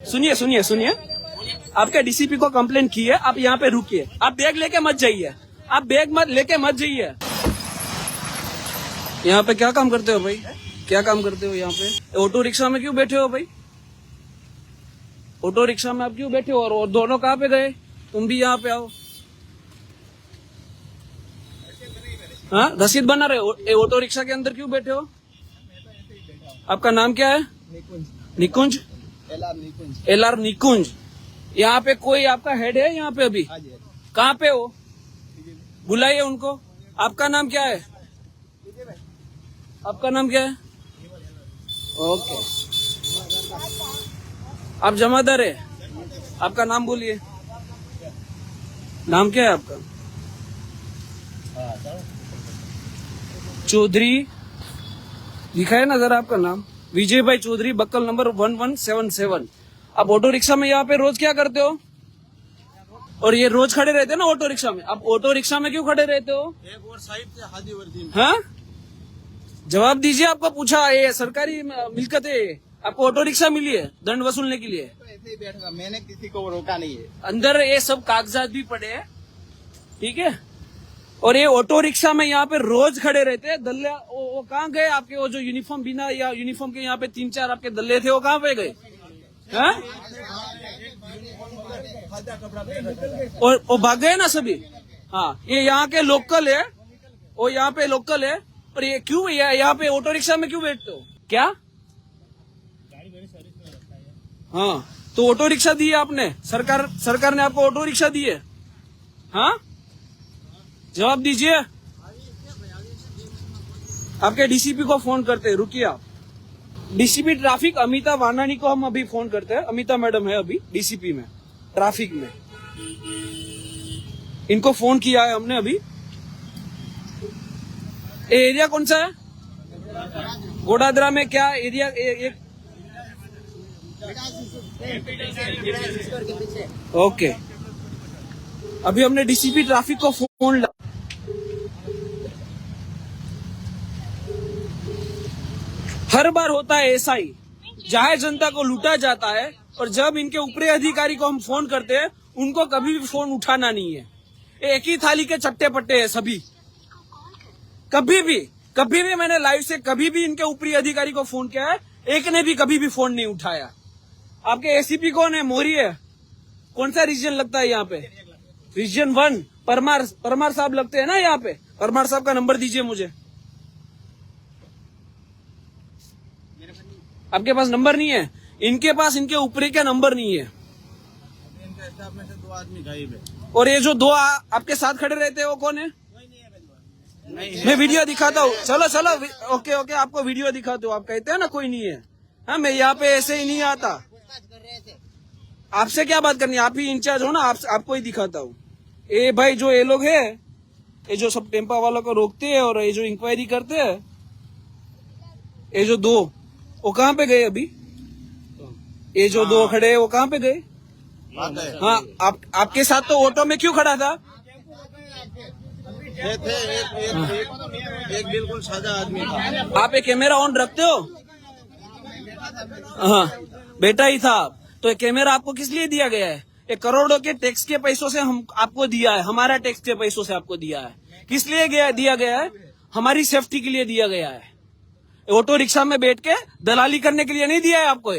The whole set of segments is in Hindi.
सुनिए सुनिए सुनिए, आपके डीसीपी को कंप्लेंट की है, आप यहाँ पे रुकिए, आप बैग लेके मत जाइए, आप बैग मत लेके मत जाइए। यहाँ पे क्या काम करते हो भाई, क्या काम करते हो यहाँ पे? ऑटो रिक्शा में क्यों बैठे हो भाई? ऑटो रिक्शा में आप क्यों बैठे हो? और दोनों कहाँ पे गए? तुम भी यहाँ पे आओ। हाँ, रसीद बना रहे हो? ऑटो रिक्शा के अंदर क्यों बैठे हो? आपका नाम क्या है? निकुंज। एलआर निकुंज। यहाँ पे कोई आपका हेड है यहाँ पे अभी? कहाँ पे हो? बुलाइए उनको। आपका नाम क्या है? आपका नाम क्या है? ओके, आप जमादार है? आपका नाम बोलिए, नाम क्या है आपका? चौधरी लिखा है ना जरा आपका नाम? विजय भाई चौधरी, बक्कल नंबर 1177। आप ऑटो रिक्शा में यहाँ पे रोज क्या करते हो? और ये रोज खड़े रहते हैं ना ऑटो रिक्शा में? आप ऑटो रिक्शा में क्यों खड़े रहते हो? एक और साइड से हादी वर्दी। हाँ, जवाब दीजिए। आपको पूछा, ये सरकारी मिल्कत है, आपको ऑटो रिक्शा मिली है दंड वसूलने के लिए? ऐसे ही बैठा, मैंने किसी को रोका नहीं है। अंदर ये सब कागजात भी पड़े हैं, ठीक है? और ये ऑटो रिक्शा में यहाँ पे रोज खड़े रहते हैं। दल्ले वो कहाँ गए आपके? वो जो यूनिफॉर्म बिना या यूनिफॉर्म के यहाँ पे 3-4 आपके दल्ले थे, वो कहाँ पे गए? हाँ? और वो भाग गए ना सभी? हाँ, ये यहाँ के लोकल है, वो यहाँ पे लोकल है। और ये क्यों यहाँ पे ऑटो रिक्शा में क्यों बैठते हो? क्या? हाँ, तो ऑटो रिक्शा दी है आपने? सरकार ने आपको ऑटो रिक्शा दी है? हाँ, जवाब दीजिए। आपके डीसीपी को फोन करते हैं, रुकिए आप। डीसीपी ट्रैफिक अमिता वानानी को हम अभी फोन करते हैं। अमिता मैडम है अभी डीसीपी में, ट्रैफिक में। इनको फोन किया है हमने अभी। एरिया कौन सा है? गोडादरा में क्या एरिया? ओके, अभी हमने डीसीपी ट्रैफिक को फोन लगा। हर बार होता है ऐसा ही, जाहिर जनता को लूटा जाता है, और जब इनके ऊपरी अधिकारी को हम फोन करते हैं, उनको कभी भी फोन उठाना नहीं है। एक ही थाली के चट्टे पट्टे हैं सभी। कभी भी मैंने लाइव से कभी भी इनके ऊपरी अधिकारी को फोन किया है, एक ने भी कभी भी फोन नहीं उठाया। आपके एसीपी कौन है? मोरी है? कौन सा रीजन लगता है यहाँ पे? रीजन 1 परमार साहब लगते हैं ना यहाँ पे? परमार साहब का नंबर दीजिए मुझे। आपके पास नंबर नहीं है? इनके पास इनके ऊपरी का नंबर नहीं है। इनके स्टाफ में से 2 आदमी गायब है। और ये जो 2 आपके साथ खड़े रहते हैं वो कौन है? मैं वीडियो दिखाता हूँ। चलो ओके, आपको वीडियो दिखाता हूँ। आप कहते हैं ना कोई नहीं है। हाँ, मैं यहाँ पे ऐसे ही नहीं आता। आपसे क्या बात करनी है? आप ही इंचार्ज हो ना, आपको ही दिखाता हूँ। ए भाई, जो ये लोग है, ये जो सब टेम्पा वालों को रोकते हैं और ये जो इंक्वायरी करते हैं, ये जो 2, वो कहाँ पे गए अभी? ये जो 2 खड़े हैं वो कहाँ पे गए? हाँ, आपके साथ तो ऑटो में क्यों खड़ा था? एक बिल्कुल सादा आदमी था। आप एक कैमरा ऑन रखते हो? हाँ, बेटा ही था आप। तो ये कैमरा आपको किस लिए दिया गया है? ये करोड़ों के टैक्स के पैसों से हम आपको दिया है, हमारा टैक्स के पैसों से आपको दिया है। किस लिए दिया गया है? हमारी सेफ्टी के लिए दिया गया है। ऑटो रिक्शा में बैठ के दलाली करने के लिए नहीं दिया है आपको।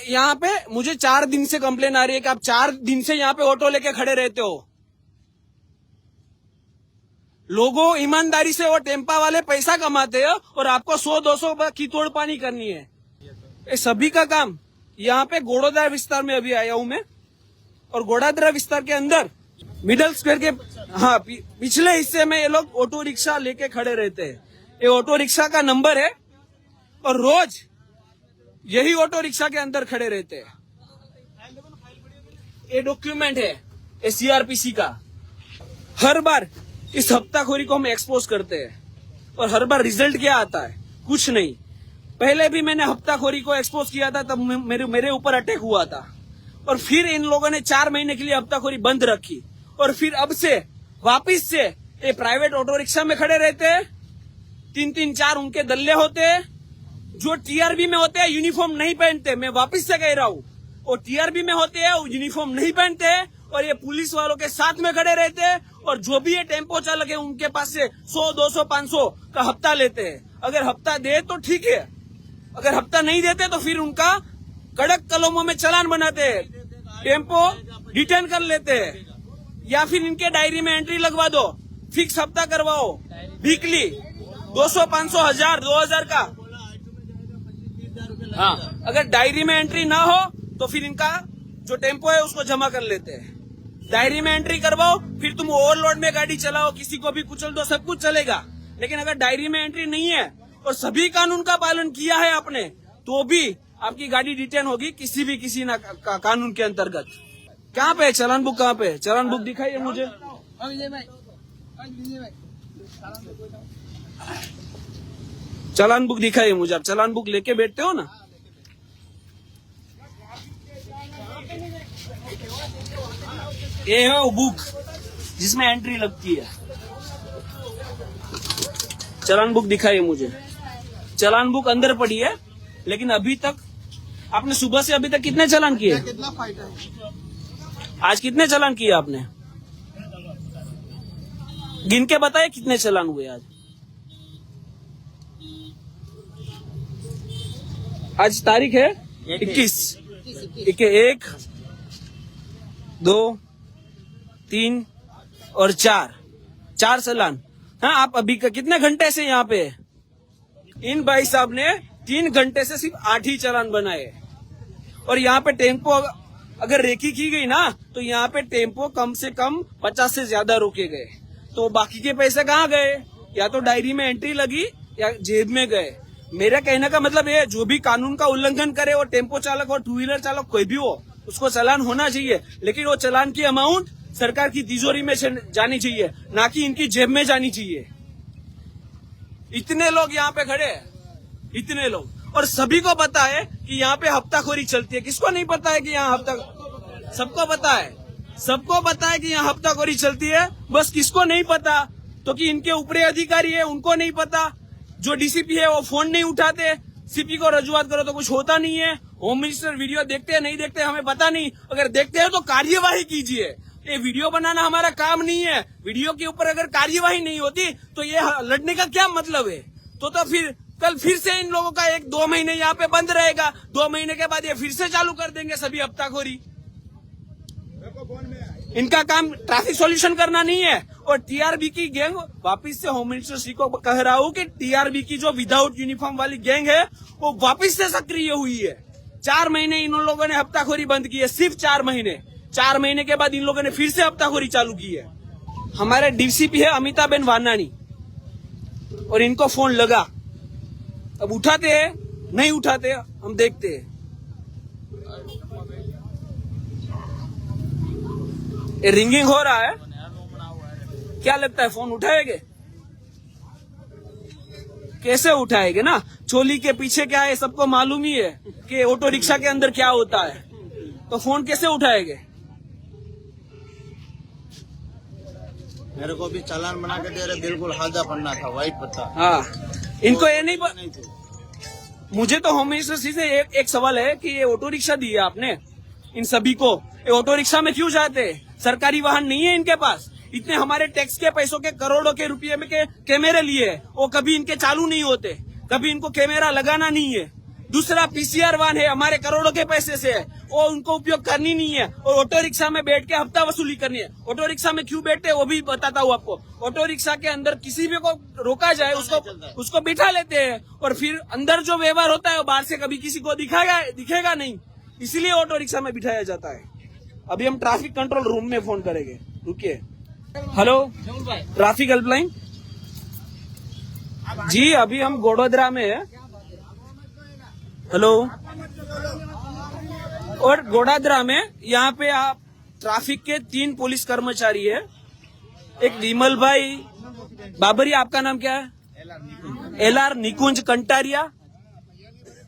यहाँ पे मुझे 4 दिन से कंप्लेन आ रही है कि आप 4 दिन से यहाँ पे ऑटो लेके खड़े रहते हो। लोगों ईमानदारी से वो टेम्पा वाले पैसा कमाते हैं और आपको 100-200 की तोड़ पानी करनी है। ये सभी का काम। यहाँ पे गोड़ादरा विस्तार में अभी आया हूं मैं, और गोड़ादरा विस्तार के अंदर मिडल स्क्वायर के हाँ पिछले हिस्से में ये लोग ऑटो रिक्शा लेके खड़े रहते हैं। ये ऑटो रिक्शा का नंबर है और रोज यही ऑटो रिक्शा के अंदर खड़े रहते हैं। ये डॉक्यूमेंट है ये सीआरपीसी का। हर बार इस हफ्ताखोरी को हम एक्सपोज करते हैं और हर बार रिजल्ट क्या आता है? कुछ नहीं। पहले भी मैंने हफ्ताखोरी को एक्सपोज किया था, तब मेरे ऊपर अटैक हुआ था, और फिर इन लोगों ने 4 महीने के लिए हफ्ताखोरी बंद रखी, और फिर अब से वापिस से ये प्राइवेट ऑटो रिक्शा में खड़े रहते हैं। 3-4 उनके दल्ले होते हैं जो टीआरबी में होते हैं, यूनिफॉर्म नहीं पहनते। मैं वापिस से कह रहा हूँ, वो टीआरबी में होते हैं, वो यूनिफॉर्म नहीं पहनते हैं और ये पुलिस वालों के साथ में खड़े रहते हैं और जो भी ये टेम्पो चालक है उनके पास से 100, 200, 500 का हफ्ता लेते हैं। अगर हफ्ता दे तो ठीक है, अगर हफ्ता नहीं देते तो फिर उनका कड़क कलमों में चालान बनाते हैं, टेम्पो डिटेन कर लेते हैं या फिर इनके डायरी में एंट्री लगवा दो, फिक्स हफ्ता करवाओ, वीकली 200, 500, 1000, 2000 का। हाँ, अगर डायरी में एंट्री ना हो तो फिर इनका जो टेम्पो है उसको जमा कर लेते हैं। डायरी में एंट्री करवाओ, फिर तुम ओवरलोड में गाड़ी चलाओ, किसी को भी कुचल दो, सब कुछ चलेगा। लेकिन अगर डायरी में एंट्री नहीं है और सभी कानून का पालन किया है आपने, तो भी आपकी गाड़ी डिटेन होगी किसी ना कानून के अंतर्गत। कहाँ पे है चालान बुक? कहाँ पे है चालान बुक? दिखाइए मुझे। चालान बुक दिखाइए मुझे। आप चालान बुक लेके बैठते हो ना? ये है वो बुक जिसमें एंट्री लगती है। चालान बुक दिखाइए मुझे। चालान बुक अंदर पड़ी है, लेकिन अभी तक आपने सुबह से अभी तक कितने चालान किए? कितना फाइट है? आज कितने चालान किए आपने? गिन के बताए कितने चालान हुए आज? आज तारीख है 21। 1, 2, 3 और 4 चालान। हाँ, आप अभी कितने घंटे से यहाँ पे? इन भाई साहब ने 3 घंटे से सिर्फ 8 ही चालान बनाए और यहाँ पे टेम्पो अगर रेकी की गई ना तो यहाँ पे टेम्पो कम से कम 50 से ज्यादा रोके गए। तो बाकी के पैसे कहाँ गए? या तो डायरी में एंट्री लगी या जेब में गए। मेरा कहने का मतलब ये, जो भी कानून का उल्लंघन करे, वो टेम्पो चालक हो, 2 व्हीलर चालक कोई भी हो, उसको चालान होना चाहिए। लेकिन वो चालान की अमाउंट सरकार की तिजोरी में जानी चाहिए, ना कि इनकी जेब में जानी चाहिए। इतने लोग यहाँ पे खड़े हैं, इतने लोग, और सभी को पता है कि यहाँ पे हफ्ताखोरी चलती है। किसको नहीं पता है कि यहाँ सबको पता है, सबको पता है कि यहाँ हफ्ताखोरी चलती है। बस किसको नहीं पता? तो कि इनके ऊपरी अधिकारी है उनको नहीं पता। जो डीसीपी है वो फोन नहीं उठाते, सीपी को रजूआत करो तो कुछ होता नहीं है। होम मिनिस्टर वीडियो देखते हैं नहीं देखते हमें पता नहीं, अगर देखते हैं तो कार्यवाही कीजिए। ये वीडियो बनाना हमारा काम नहीं है। वीडियो के ऊपर अगर कार्यवाही नहीं होती तो ये लड़ने का क्या मतलब है? तो फिर कल फिर से इन लोगों का 1-2 महीने यहाँ पे बंद रहेगा। 2 महीने के बाद ये फिर से चालू कर देंगे सभी हफ्ताखोरी। इनका काम ट्रैफिक सॉल्यूशन करना नहीं है। और टीआरबी की गैंग, वापिस से होम मिनिस्टर श्री को कह रहा हूँ कि टीआरबी की जो विदाउट यूनिफॉर्म वाली गैंग है वो वापिस से सक्रिय हुई है। 4 महीने इन लोगों ने हफ्ताखोरी बंद की है, सिर्फ 4 महीने। 4 महीने के बाद इन लोगों ने फिर से हफ्ताखोरी चालू की है। हमारे डीसीपी है अमिताबेन वानानी, और इनको फोन लगा, अब उठाते हैं नहीं उठाते हम देखते हैं। ये रिंगिंग हो रहा है, क्या लगता है फोन उठाएंगे? कैसे उठाएंगे ना? चोली के पीछे क्या है सबको मालूम ही है कि ऑटो रिक्शा के अंदर क्या होता है, तो फोन कैसे उठाएंगे? मेरे को भी चालान बना के दे रहे, बिल्कुल हाजा पन्ना था, व्हाइट पत्ता। हाँ, इनको ये नहीं थे। मुझे तो होम मिनिस्टर से एक सवाल है कि ये ऑटो रिक्शा दी है आपने इन सभी को, ये ऑटो रिक्शा में क्यों जाते हैं? सरकारी वाहन नहीं है इनके पास। इतने हमारे टैक्स के पैसों के करोड़ों के रुपये में के कैमरे लिए है, वो कभी इनके चालू नहीं होते, कभी इनको कैमरा लगाना नहीं है। दूसरा पीसीआर वाहन है, हमारे करोड़ों के पैसे से है, वो उनको उपयोग करनी नहीं है। और ऑटो रिक्शा में बैठ के हफ्ता वसूली करनी है। ऑटो रिक्शा में क्यों बैठते हैं वो भी बताता हूँ आपको। ऑटो रिक्शा के अंदर किसी भी को रोका जाए उसको बिठा लेते हैं, और फिर अंदर जो व्यवहार होता है वो बाहर से कभी किसी को दिखेगा नहीं, इसीलिए ऑटो रिक्शा में बिठाया जाता है। अभी हम ट्रैफिक कंट्रोल रूम में फोन करेंगे, रुकिए। हेलो, ट्रैफिक हेल्पलाइन जी, अभी हम गोड़ोदरा में है। हेलो, और गोड़ोदरा में यहाँ पे आप ट्रैफिक के 3 पुलिस कर्मचारी है। एक विमल भाई बाबरी, आपका नाम क्या है? LR निकुंज कंटारिया,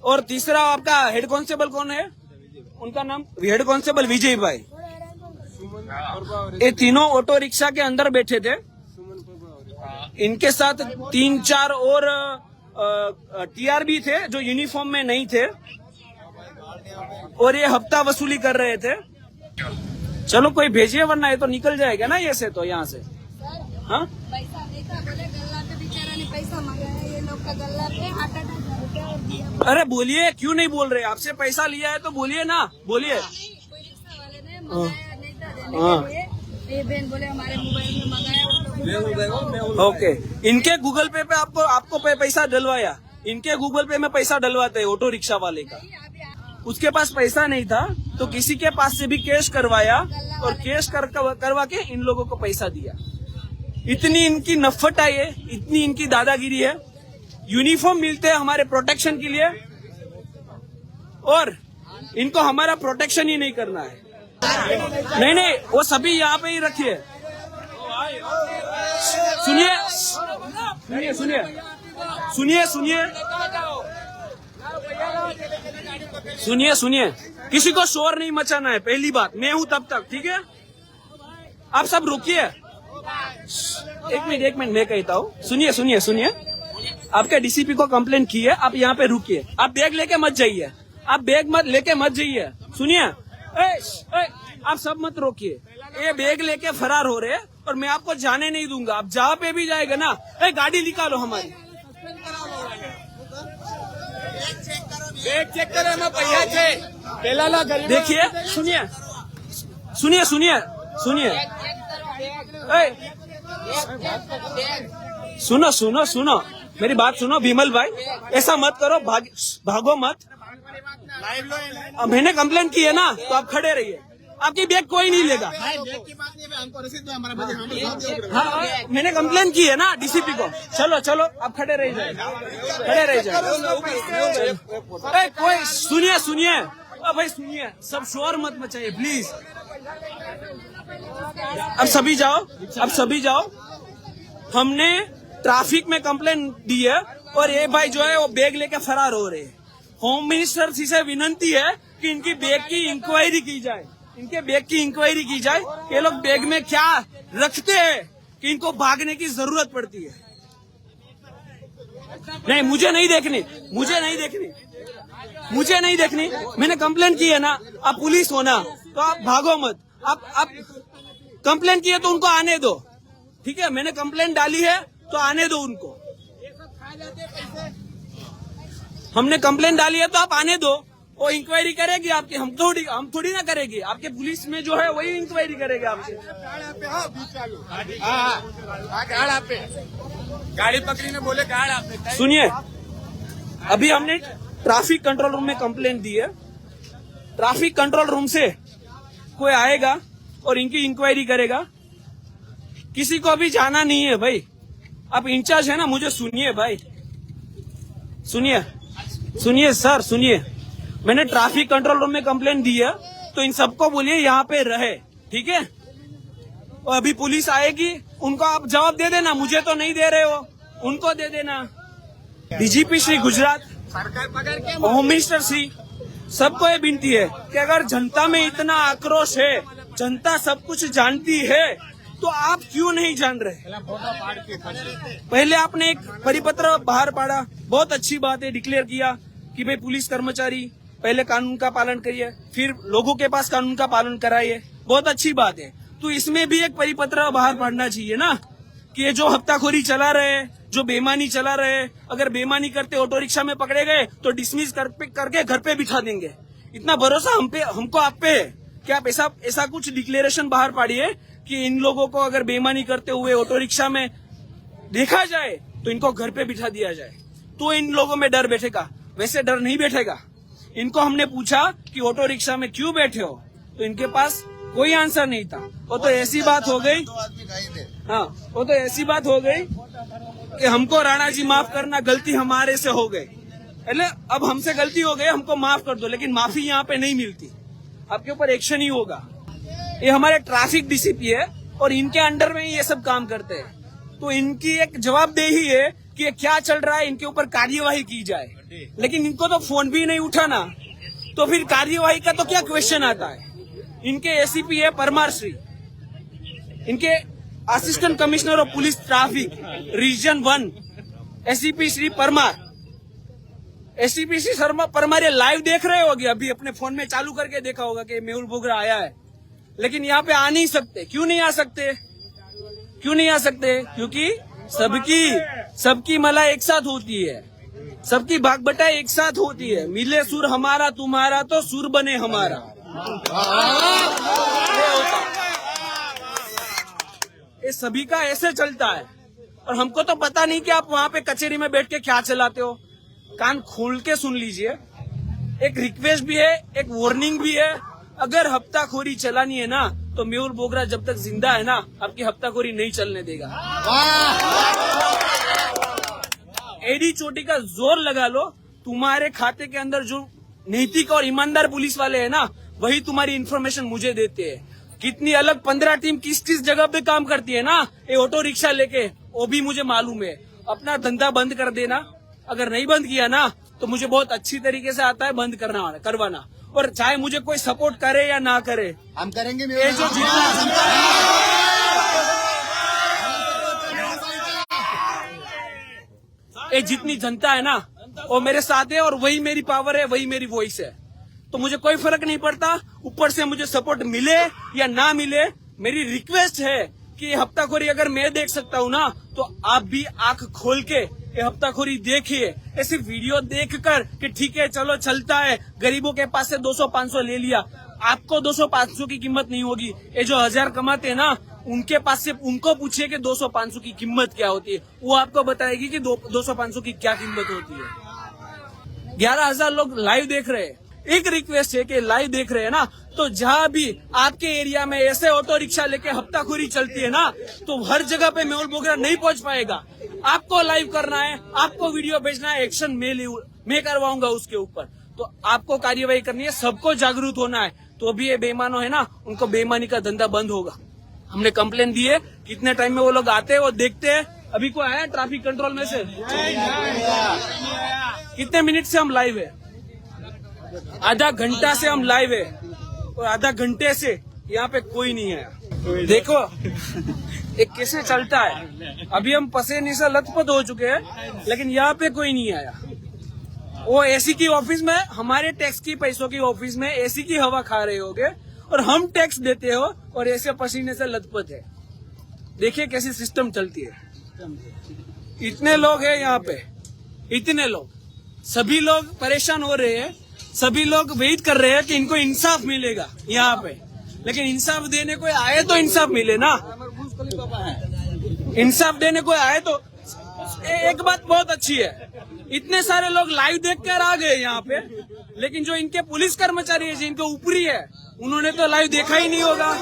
और तीसरा आपका हेड कांस्टेबल कौन है? उनका नाम हेड कांस्टेबल विजय भाई। ये तीनों ऑटो रिक्शा के अंदर बैठे थे। इनके साथ 3-4 और टीआरबी थे जो यूनिफॉर्म में नहीं थे। और ये हफ्ता वसूली कर रहे थे। चलो कोई भेजिए, वरना ये तो निकल जाएगा ना ये से, तो यहाँ से। हाँ पैसा नहीं था, बोले गल्ला पे बेचारा ने पैसा मंगाया, ये लोग का गल्ला पे 8,000 रुपया और दिया। अरे बोलिए, क्यों नहीं बोल रहे? आपसे पैसा लिया है तो बोलिए ना, बोलिए। कोई रिक्शा वाले ने मंगाया नहीं था देने के लिए, ये बहन बोले हमारे मोबाइल में मंगाया। ओके, इनके गूगल पे आपको पैसा डलवाया, इनके गूगल पे में पैसा डलवाते हैं ऑटो रिक्शा वाले का। उसके पास पैसा नहीं था तो किसी के पास से भी कैश करवाया और कैश करवा के इन लोगों को पैसा दिया। इतनी इनकी नफरत है, इतनी इनकी दादागिरी है। यूनिफॉर्म मिलते हैं हमारे प्रोटेक्शन के लिए और इनको हमारा प्रोटेक्शन ही नहीं करना है। नहीं नहीं, वो सभी यहाँ पे ही रखिए। सुनिए सुनिए सुनिए सुनिए सुनिए सुनिए सुनिए, किसी को शोर नहीं मचाना है, पहली बात। मैं हूं तब तक, ठीक है? आप सब रुकिए, एक मिनट मैं कहता हूँ। सुनिए सुनिए सुनिए, आपके डीसीपी को कंप्लेंट की है, आप यहाँ पे रुकिए। आप बैग लेके मत जाइए, आप बैग मत लेके मत जाइए। सुनिए, आप सब मत रोकिए। ये बैग लेके फरार हो रहे हैं और मैं आपको जाने नहीं दूंगा। आप जहाँ पे भी जाएगा ना, गाड़ी निकालो हमारी। चेक करे मैं पैसा छे। देखिए, सुनिए सुनिए सुनिए सुनिए, सुनो सुनो सुनो, मेरी बात सुनो विमल भाई, ऐसा मत करो, भागो मत। अब मैंने कंप्लेन की है ना, तो आप खड़े रहिए। आपकी बैग कोई नहीं लेगा। हाँ, मैंने कंप्लेन की है ना डीसीपी को। चलो चलो, आप खड़े रह जाए, खड़े रह जाए। कोई सुनिए सुनिए, भाई सुनिए, सब शोर मत मचाइए प्लीज। अब सभी जाओ, अब सभी जाओ। हमने ट्रैफिक में कंप्लेन दी है और ये भाई जो है वो बैग लेके फरार हो रहे हैं। होम मिनिस्टर से विनंती है कि इनकी बैग की इंक्वायरी की जाए, इनके बैग की इंक्वायरी की जाए। ये लोग बैग में क्या रखते हैं कि इनको भागने की जरूरत पड़ती है। नहीं, मुझे नहीं देखनी, मुझे नहीं देखनी, मुझे नहीं देखनी। मैंने कंप्लेन की है ना, आप पुलिस हो ना, तो आप भागो मत। आप कंप्लेन की है तो उनको आने दो, ठीक है? मैंने कंप्लेन डाली है तो आने दो उनको। हमने कंप्लेन डाली है तो आप आने दो, वो इंक्वायरी करेगी आपकी। हम थोड़ी ना करेगी। आपके पुलिस में जो है वही इंक्वायरी करेगी आपसे। गाड़ी पकड़ी ने बोले गाड़ पे। सुनिए, अभी हमने ट्रैफिक कंट्रोल रूम में कंप्लेंट दी है। ट्रैफिक कंट्रोल रूम से कोई आएगा और इनकी इंक्वायरी करेगा। किसी को भी जाना नहीं है भाई। आप इंचार्ज है ना, मुझे सुनिए भाई, सुनिए सुनिए सर, सुनिए। मैंने ट्रैफिक कंट्रोल रूम में कंप्लेंट दी है तो इन सबको बोलिए यहाँ पे रहे, ठीक है? और अभी पुलिस आएगी, उनको आप जवाब दे देना। मुझे तो नहीं दे रहे हो, उनको दे देना। DGP Shri Gujarat, home minister Shri, सबको ये विनती है कि अगर जनता में इतना आक्रोश है, जनता सब कुछ जानती है, तो आप क्यों नहीं जान रहे? पहले आपने एक परिपत्र बाहर पाड़ा, बहुत अच्छी बात है, डिक्लेयर किया कि भाई पुलिस कर्मचारी पहले कानून का पालन करिए, फिर लोगों के पास कानून का पालन कराइए, बहुत अच्छी बात है। तो इसमें भी एक परिपत्र बाहर पड़ना चाहिए ना कि ये जो हफ्ताखोरी चला रहे हैं, जो बेईमानी चला रहे हैं, अगर बेईमानी करते ऑटो रिक्शा में पकड़े गए तो डिसमिस करके घर पे बिठा देंगे। इतना भरोसा हमको आप पे है कि आप ऐसा कुछ डिक्लेरेशन बाहर पाड़िए कि इन लोगों को अगर बेईमानी करते हुए ऑटो रिक्शा में देखा जाए तो इनको घर पे बिठा दिया जाए, तो इन लोगों में डर बैठेगा। वैसे डर नहीं बैठेगा। इनको हमने पूछा कि ऑटो रिक्शा में क्यों बैठे हो, तो इनके पास कोई आंसर नहीं था। वो तो ऐसी बात हो गई, हाँ, वो तो ऐसी बात हो गई कि हमको राणा जी माफ करना, गलती हमारे से हो गई, એટલે अब हमसे गलती हो गई, हमको माफ कर दो। लेकिन माफी यहाँ पे नहीं मिलती, आपके ऊपर एक्शन ही होगा। ये हमारे ट्रैफिक डीसीपी है और इनके अंडर में ही ये सब काम करते हैं। तो इनकी एक जवाबदेही है कि ये क्या चल रहा है, इनके ऊपर कार्यवाही की जाए। लेकिन इनको तो फोन भी नहीं उठाना, तो फिर कार्यवाही का तो क्या क्वेश्चन आता है? इनके एसीपी है परमार श्री, इनके assistant commissioner of police traffic region 1 ACP Shri Parmar, STPC Sharma Parmar live देख रहे होगे, अभी अपने फोन में चालू करके देखा होगा कि मेहुल बोगरा आया है, लेकिन यहाँ पे आ नहीं सकते। क्यों नहीं आ सकते? क्यों नहीं आ सकते? क्योंकि सबकी मला एक साथ होती है, सबकी भाग बटाई एक साथ होती है। मिले सुर हमारा तुम्हारा तो सुर बने हमारा, ये होता है। ये सभी का ऐसे चलता है। और हमको तो पता नहीं कि आप वहाँ पे कचहरी में बैठ के क्या चलाते हो। कान खोल के सुन लीजिए, एक रिक्वेस्ट भी है, एक वार्निंग भी है। अगर हफ्ताखोरी चलानी है ना, तो मेहुल बोगरा जब तक जिंदा है ना, आपकी हफ्ताखोरी नहीं चलने देगा। एडी चोटी का जोर लगा लो, तुम्हारे खाते के अंदर जो नैतिक और ईमानदार पुलिस वाले हैं ना, वही तुम्हारी इन्फॉर्मेशन मुझे देते हैं। कितनी अलग 15 टीम किस जगह पे काम करती है ना, ये ऑटो रिक्शा लेके, वो भी मुझे मालूम है। अपना धंधा बंद कर देना, अगर नहीं बंद किया ना तो मुझे बहुत अच्छी तरीके से आता है बंद करवाना। और चाहे मुझे कोई सपोर्ट करे या ना करे, हम करेंगे। ये जो जितनी जनता है ना, वो मेरे साथ है और वही मेरी पावर है, वही मेरी वॉइस है। तो मुझे कोई फर्क नहीं पड़ता ऊपर से मुझे सपोर्ट मिले या ना मिले। मेरी रिक्वेस्ट है कि ये हफ्ताखोरी अगर मैं देख सकता हूँ ना, तो आप भी आंख खोल के ये हफ्ताखोरी देखिए। ऐसी वीडियो देखकर कि ठीक है चलो चलता है, गरीबों के पास से 200-500 ले लिया, आपको 200-500 की कीमत नहीं होगी। ये जो 1000 कमाते हैं ना, उनके पास से उनको पूछिए कि 200-500 की कीमत क्या होती है, वो आपको बताएगी कि 200-500 की क्या कीमत होती है। 11,000 लोग लाइव देख रहे हैं। एक रिक्वेस्ट है कि लाइव देख रहे हैं ना, तो जहाँ भी आपके एरिया में ऐसे ऑटो रिक्शा लेके हफ्ताखोरी चलती है ना, तो हर जगह पे मेहुल बोगरा नहीं पहुंच पाएगा। आपको लाइव करना है, आपको वीडियो भेजना है, एक्शन मैं करवाऊंगा उसके ऊपर। तो आपको कार्यवाही करनी है, सबको जागरूक होना है। तो अभी ये बेईमानों है ना, उनको बेईमानी का धंधा बंद होगा। हमने कंप्लेन दी है, कितने टाइम में वो लोग आते हैं वो देखते हैं। अभी कोई आया ट्रैफिक कंट्रोल में से? कितने मिनट से हम लाइव है? आधा घंटा से हम लाइव है, और आधा घंटे से यहाँ पे कोई नहीं है। देखो एक कैसे चलता है। अभी हम पसीने से लथपथ हो चुके हैं, लेकिन यहाँ पे कोई नहीं आया। वो एसी की ऑफिस में, हमारे टैक्स की पैसों की ऑफिस में एसी की हवा खा रहे होगे, और हम टैक्स देते हो और ऐसे पसीने से लथपथ है। देखिए कैसी सिस्टम चलती है। इतने लोग हैं यहाँ पे, इतने लोग, सभी लोग परेशान हो रहे हैं, सभी लोग वेट कर रहे हैं कि इनको इंसाफ मिलेगा यहाँ पे। लेकिन इंसाफ देने कोई आए तो इंसाफ मिले ना, इंसाफ देने कोई आए तो। एक बात बहुत अच्छी है, इतने सारे लोग लाइव देखकर आ गए यहाँ पे, लेकिन जो इनके पुलिस कर्मचारी है, जिनके ऊपरी है, उन्होंने तो लाइव देखा ही नहीं होगा।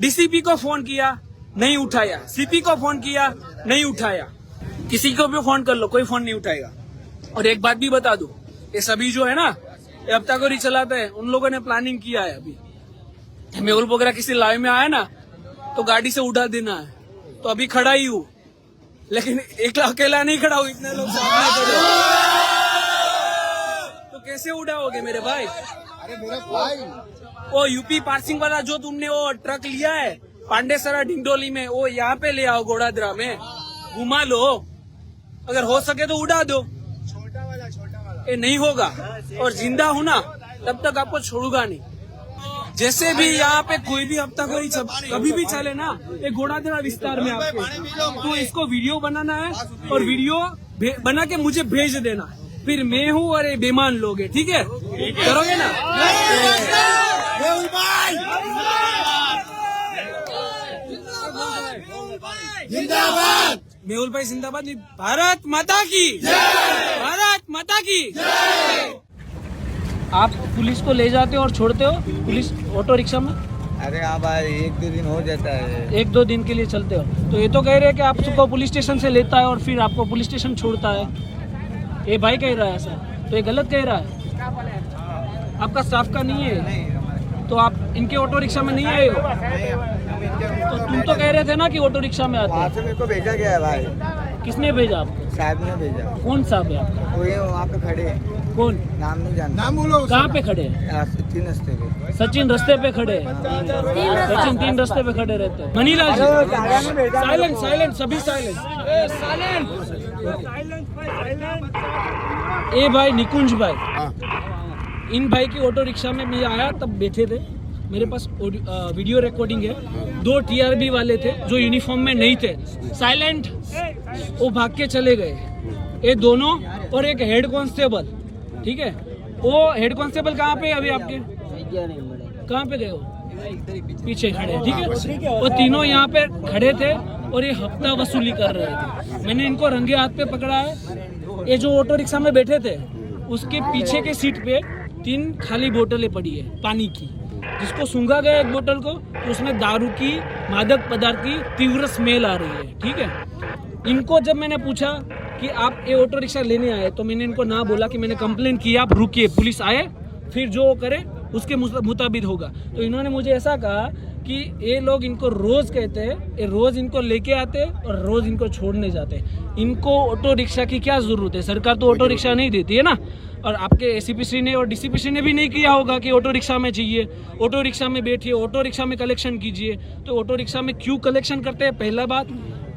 डीसीपी को फोन किया, नहीं उठाया। सीपी को फोन किया, नहीं उठाया। किसी को भी फोन कर लो, कोई फोन नहीं उठाएगा। और एक बात भी बता दूं, ये सभी जो है ना, ये हफ्ताखोरी चलाते हैं, उन लोगों ने प्लानिंग किया है। अभी मेहुल बोगरा किसी लाइव में आया ना, तो गाड़ी से उड़ा देना है। तो अभी खड़ा ही हूँ, लेकिन एक अकेला नहीं खड़ा हूँ, इतने लोग सामने खड़े। तो कैसे उड़ाओगे मेरे भाई? अरे मेरे भाई, वो यूपी पार्सिंग वाला जो तुमने वो ट्रक लिया है पांडेसरा ढिंडोली में, वो यहाँ पे ले आओ, गोड़ादरा में घुमा लो, अगर हो सके तो उड़ा दो। छोटा वाला ये नहीं होगा, और जिंदा हूं ना तब तक आपको छोड़ूंगा नहीं। जैसे भी यहाँ पे कोई भी हफ्ताखोरी कभी भी चले ना, ये गोड़ादरा विस्तार में आपके, तो इसको वीडियो बनाना है और वीडियो बना के मुझे भेज देना। फिर मैं हूँ और ये बेईमान लोग है, ठीक है? करोगे ना? जिंदाबाद। मेहुल भाई जिंदाबाद। भारत माता की, भारत माता की। आप पुलिस को ले जाते हो और छोड़ते हो, पुलिस ऑटो रिक्शा में? अरे हाँ भाई, 1-2 दिन हो जाता है। 1-2 दिन के लिए चलते हो, तो ये तो कह रहे हैं कि आपको पुलिस स्टेशन से लेता है और फिर आपको पुलिस स्टेशन छोड़ता है। ये भाई कह रहा है ऐसा, तो ये गलत कह रहा है। आपका स्टाफ का नहीं है, तो आप इनके ऑटो रिक्शा में नहीं आए हो? तो तुम तो कह रहे थे ना कि ऑटो रिक्शा में आते वहाँ से मेरे को भेजा गया है भाई। किसने भेजा आपको? साहब ने भेजा। कौन साहब है आपका? वो ये वहाँ पे खड़े हैं। कौन? नाम नहीं जानता। नाम बोलो। कहाँ पे खड़े हैं? 3 रस्ते पे। सचिन रस्ते पे खड़े हैं। सचिन 3 रस्ते पे खड़े रहते हैं। मनीलाल जी, साइलेंट साइलेंट, सभी साइलेंट, साइलेंट। ये भाई निकुंज भाई, इन भाई की ऑटो रिक्शा में मैं आया तब बैठे थे, मेरे पास वीडियो रिकॉर्डिंग है। 2 टीआरबी वाले थे जो यूनिफॉर्म में नहीं थे, साइलेंट, वो भाग के चले गए। ये दोनों और एक हेड कांस्टेबल, ठीक है, वो हेड कांस्टेबल कहाँ पे है अभी आपके, कहाँ पे गए हो, पीछे खड़े हैं, ठीक है। वो तीनों यहाँ पे खड़े थे और ये हफ्ता वसूली कर रहे थे। मैंने इनको रंगे हाथ पे पकड़ा है। ये जो ऑटो रिक्शा में बैठे थे उसके पीछे के सीट पे 3 खाली बोतलें पड़ी है पानी की, जिसको सूंघा गया एक बोतल को तो उसमें दारू की, मादक पदार्थ की तीव्र स्मेल आ रही है, ठीक है। इनको जब मैंने पूछा कि आप ये ऑटो रिक्शा लेने आए तो मैंने इनको ना बोला कि मैंने कंप्लेन किया, आप रुकिए, पुलिस आए फिर जो करे उसके मुताबिक होगा। तो इन्होंने मुझे ऐसा कहा कि ये लोग इनको रोज कहते हैं, ये रोज इनको लेके आते और रोज इनको छोड़ने जाते। इनको ऑटो रिक्शा की क्या जरूरत है, सरकार तो ऑटो रिक्शा नहीं देती है ना। और आपके एसीपी श्री ने और डीसीपी श्री ने भी नहीं किया होगा कि ऑटो रिक्शा में चाहिए, ऑटो रिक्शा में बैठिए, ऑटो रिक्शा में कलेक्शन कीजिए। तो ऑटो रिक्शा में क्यों कलेक्शन करते हैं, पहला बात।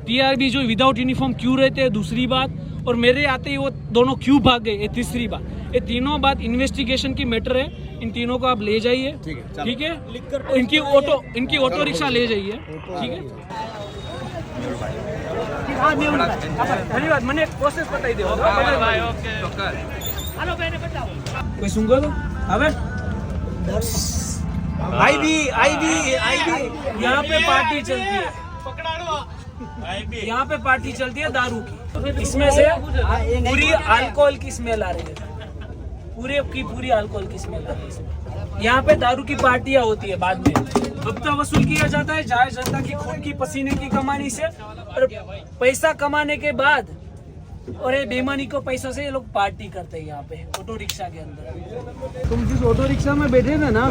टीआरबी जो विदाउट यूनिफॉर्म क्यों रहते हैं, दूसरी बात। और मेरे आते ही वो दोनों क्यों भाग गए, ये तीसरी बात। ये तीनों बात इन्वेस्टिगेशन की मैटर है। इन तीनों को आप ले जाइए, ठीक है, इनकी ऑटो रिक्शा ले जाइए, ठीक है। धन्यवाद, मैंने प्रोसेस बताई दे कोई सुंगो तो अबे आई भी यहाँ पे पार्टी चलती है, यहाँ पे पार्टी चलती है दारू की। इसमें से पूरी अल्कोहल की स्मेल आ रही है, पूरी अल्कोहल की स्मेल आ रही है। यहाँ पे दारू की पार्टियां होती है, बाद में हफ्ता वसूल किया जाता है जायज जनता की खून की पसीने की कमानी से, और पैसा कमाने के बाद और ये बेईमानी को पैसा से ये लोग पार्टी करते हैं यहाँ पे ऑटो रिक्शा के अंदर। तुम जिस ऑटो रिक्शा में बैठे थे ना,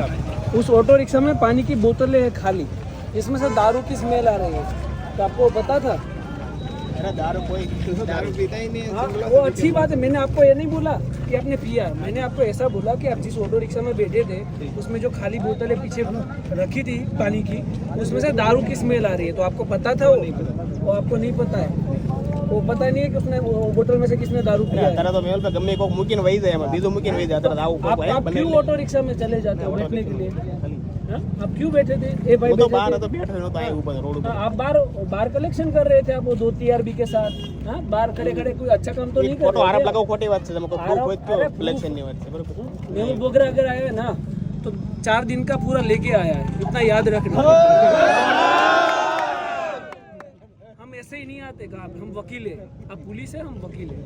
उस ऑटो रिक्शा में पानी की बोतलें हैं खाली, इसमें से दारू की स्मेल आ रही है। तो आपको पता था? दारू पीता ही नहीं है। वो अच्छी बात है, मैंने आपको ये नहीं बोला कि आपने पिया, मैंने आपको ऐसा बोला कि आप जिस ऑटो रिक्शा में बैठे थे उसमें जो खाली बोतलें पीछे रखी थी पानी की, उसमें से दारू की स्मेल आ रही है। तो आपको पता था वो आपको नहीं पता है, वो पता नहीं है कि उसने वो बोतल में से किसने दारू पिया है। तो मेल पे गम्मे को मुकिन वही दे, मैं बीजो मुकिन वही जाता था। आप क्यों ऑटो रिक्शा में चले जाते हो बैठने के लिए? आप क्यों बैठे थे? ए भाई तो बाहर तो बैठे होता है ऊपर रोड पे। आप बाहर कलेक्शन कर रहे थे, आप वो 2 टीआरबी के साथ। हाँ, बाहर खड़े कोई अच्छा काम तो नहीं कर फोटो रहे। आरोप लगाओ, खोटी बात है, हमको प्रूफ होय तो कलेक्शन नहीं होते बरोबर। मेहुल बोगरा अगर आया है ना तो 4 दिन का पूरा लेके आया है, इतना याद रखना। हम ऐसे ही नहीं आते, हम वकील है, अब पुलिस है, हम वकील है।